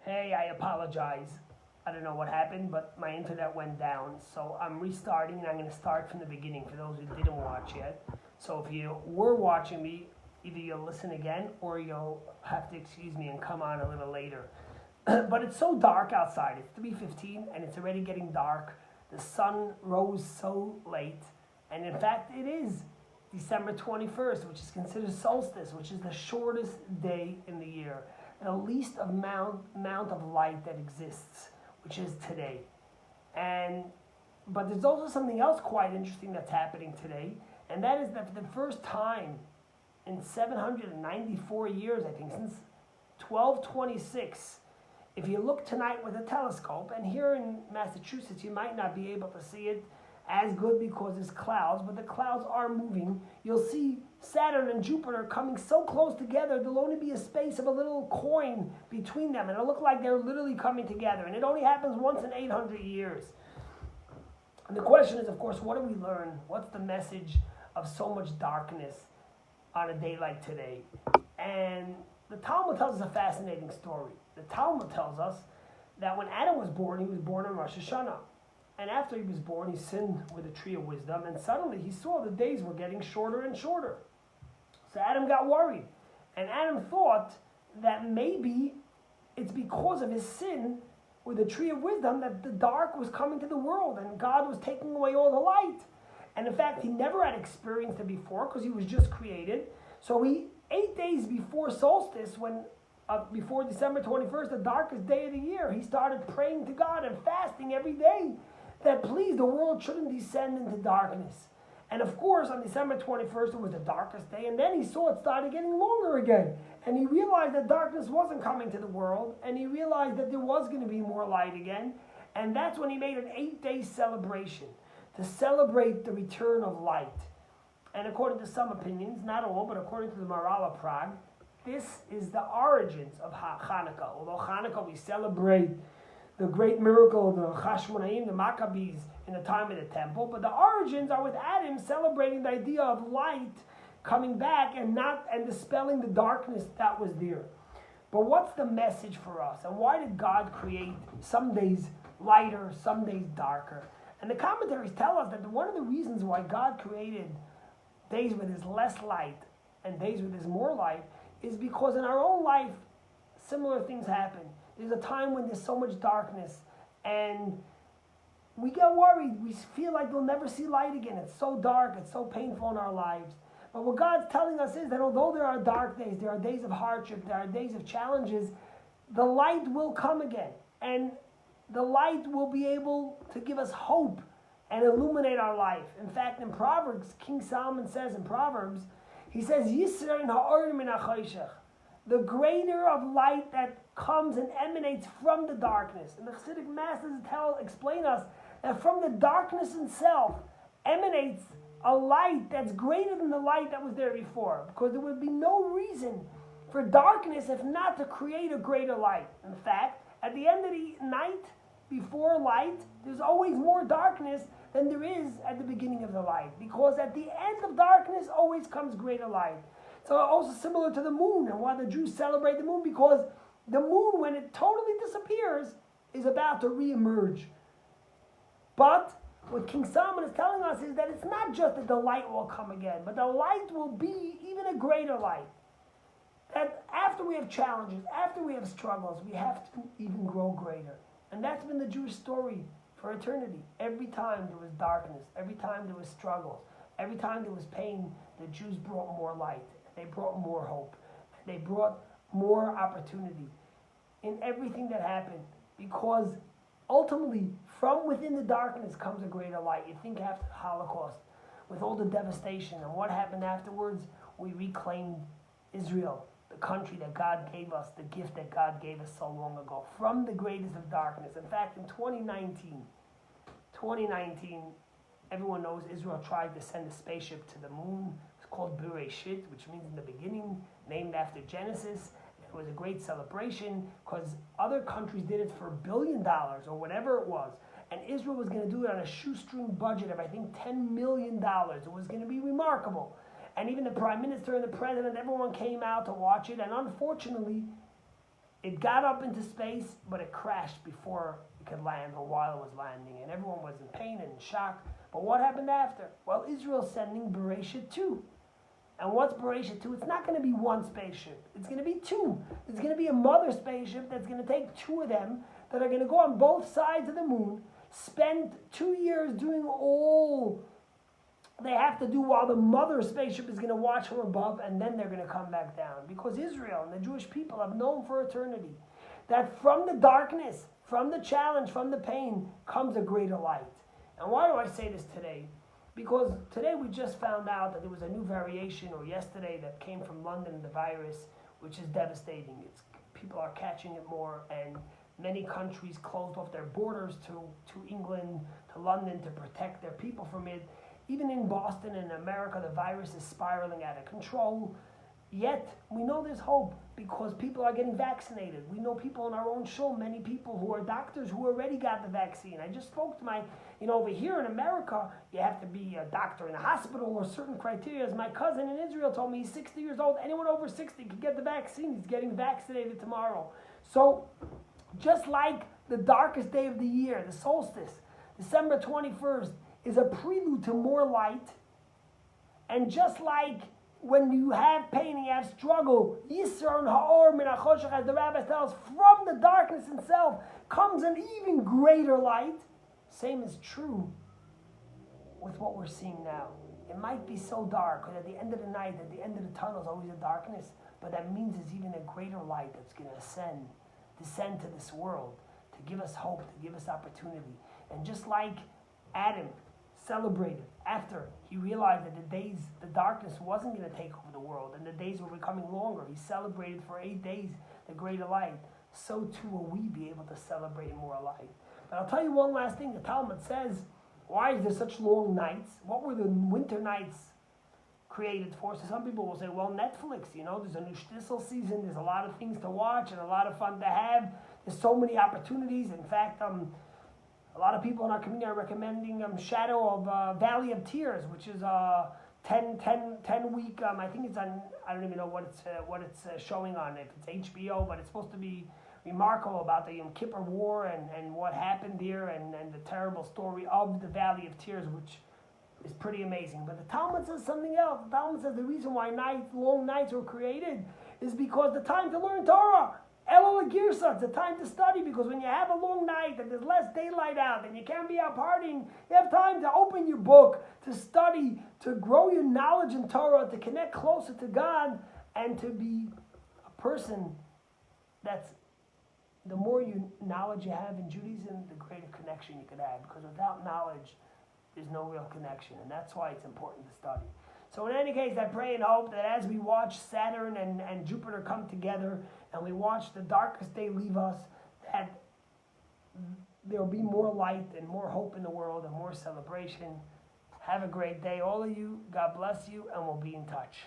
Hey, I apologize. I don't know what happened, but my internet went down. So I'm restarting and I'm going to start from the beginning for those who didn't watch yet. So if you were watching me, either you'll listen again or you'll have to excuse me and come on a little later. But it's so dark outside. It's 3:15 and it's already getting dark. The sun rose so late. And in fact, it is December 21st, which is considered solstice, which is the shortest day in the year. The least amount of light that exists, which is today. And but there's also something else quite interesting that's happening today, and that is that for the first time in 794 years, I think, since 1226, if you look tonight with a telescope, and here in Massachusetts you might not be able to see it as good because there's clouds, but the clouds are moving. You'll see Saturn and Jupiter coming so close together, there'll only be a space of a little coin between them, and it'll look like they're literally coming together. And it only happens once in 800 years. And the question is, of course, what do we learn? What's the message of so much darkness on a day like today? And the Talmud tells us a fascinating story. The Talmud tells us that when Adam was born, he was born on Rosh Hashanah. And after he was born, he sinned with the tree of wisdom, and suddenly he saw the days were getting shorter and shorter. So Adam got worried. And Adam thought that maybe it's because of his sin with the tree of wisdom that the dark was coming to the world and God was taking away all the light. And in fact, he never had experienced it before because he was just created. So 8 days before solstice, before December 21st, the darkest day of the year, he started praying to God and fasting every day that please the world shouldn't descend into darkness. And of course, on December 21st, it was the darkest day, and then he saw it started getting longer again. And he realized that darkness wasn't coming to the world, and he realized that there was going to be more light again. And that's when he made an 8-day celebration to celebrate the return of light. And according to some opinions, not all, but according to the Maharal of Prague, this is the origins of Hanukkah. Although Hanukkah, we celebrate the great miracle of the Chashmonaim, the Maccabees, in the time of the temple. But the origins are with Adam celebrating the idea of light coming back and dispelling the darkness that was there. But what's the message for us? And why did God create some days lighter, some days darker? And the commentaries tell us that one of the reasons why God created days with his less light and days with his more light is because in our own life, similar things happen. There's a time when there's so much darkness and we get worried. We feel like we'll never see light again. It's so dark. It's so painful in our lives. But what God's telling us is that although there are dark days, there are days of hardship, there are days of challenges, the light will come again. And the light will be able to give us hope and illuminate our life. In fact, in Proverbs, King Solomon says in Proverbs, he says, Yisrael ha'or min ha'choshech, the greater of light that comes and emanates from the darkness. And the Chassidic masters explain us that from the darkness itself emanates a light that's greater than the light that was there before. Because there would be no reason for darkness if not to create a greater light. In fact, at the end of the night, before light, there's always more darkness than there is at the beginning of the light. Because at the end of darkness always comes greater light. So also similar to the moon, and why the Jews celebrate the moon, because the moon, when it totally disappears, is about to re-emerge. But what King Solomon is telling us is that it's not just that the light will come again, but the light will be even a greater light. That after we have challenges, after we have struggles, we have to even grow greater. And that's been the Jewish story for eternity. Every time there was darkness, every time there was struggles, every time there was pain, the Jews brought more light. They brought more hope. They brought more opportunity in everything that happened, because ultimately from within the darkness comes a greater light. You think after the Holocaust, with all the devastation and what happened afterwards, we reclaimed Israel, the country that God gave us, the gift that God gave us so long ago, from the greatest of darkness. In fact, in 2019, everyone knows Israel tried to send a spaceship to the moon. It's called Bereshit, which means in the beginning, named after Genesis. It was a great celebration because other countries did it for $1 billion or whatever it was. And Israel was going to do it on a shoestring budget of, I think, $10 million. It was going to be remarkable. And even the prime minister and the president, everyone came out to watch it. And unfortunately, It got up into space, but it crashed before it could land or while it was landing, and everyone was in pain and in shock. But what happened after? Well, Israel's sending Bereshit 2. And what's Bereshit 2? It's not going to be one spaceship. It's going to be two. There's going to be a mother spaceship that's going to take two of them that are going to go on both sides of the moon, spend 2 years doing all they have to do while the mother spaceship is going to watch from above, and then they're going to come back down. Because Israel and the Jewish people have known for eternity that from the darkness, from the challenge, from the pain, comes a greater light. And why do I say this today? Because today we just found out that there was a new variation, or yesterday, that came from London, the virus, which is devastating. People are catching it more, and many countries closed off their borders to England, to London, to protect their people from it. Even in Boston and America, the virus is spiraling out of control. Yet, we know there's hope because people are getting vaccinated. We know people on our own show, many people who are doctors who already got the vaccine. I just spoke to over here in America, you have to be a doctor in a hospital or certain criteria. As my cousin in Israel told me, he's 60 years old. Anyone over 60 can get the vaccine. He's getting vaccinated tomorrow. So, just like the darkest day of the year, the solstice, December 21st, is a prelude to more light. And just like when you have pain and you have struggle, Yisr and Ha'or min HaChoshech, as the rabbis tell us, from the darkness itself comes an even greater light. Same is true with what we're seeing now. It might be so dark, because at the end of the night, at the end of the tunnel is always a darkness, but that means there's even a greater light that's going to descend to this world, to give us hope, to give us opportunity. And just like Adam celebrated after he realized that the darkness wasn't going to take over the world and the days were becoming longer. He celebrated for 8 days the greater light. So too will we be able to celebrate more light. But I'll tell you one last thing. The Talmud says, why is there such long nights? What were the winter nights created for? So some people will say, well, Netflix, there's a new shtisel season. There's a lot of things to watch and a lot of fun to have. There's so many opportunities. In fact, a lot of people in our community are recommending Shadow of Valley of Tears, which is a 10 week, I think it's on, I don't even know what it's showing on, if it's HBO, but it's supposed to be remarkable about the Yom Kippur War and what happened there and the terrible story of the Valley of Tears, which is pretty amazing. But the Talmud says something else. The Talmud says the reason why long nights were created is because the time to learn Torah, Elul Girsa, it's a time to study, because when you have a long night and there's less daylight out and you can't be out partying, you have time to open your book, to study, to grow your knowledge in Torah, to connect closer to God, and to be a person that's, the more knowledge you have in Judaism, the greater connection you could have, because without knowledge, there's no real connection, and that's why it's important to study. So in any case, I pray and hope that as we watch Saturn and Jupiter come together, and we watch the darkest day leave us, that there will be more light and more hope in the world and more celebration. Have a great day, all of you. God bless you, and we'll be in touch.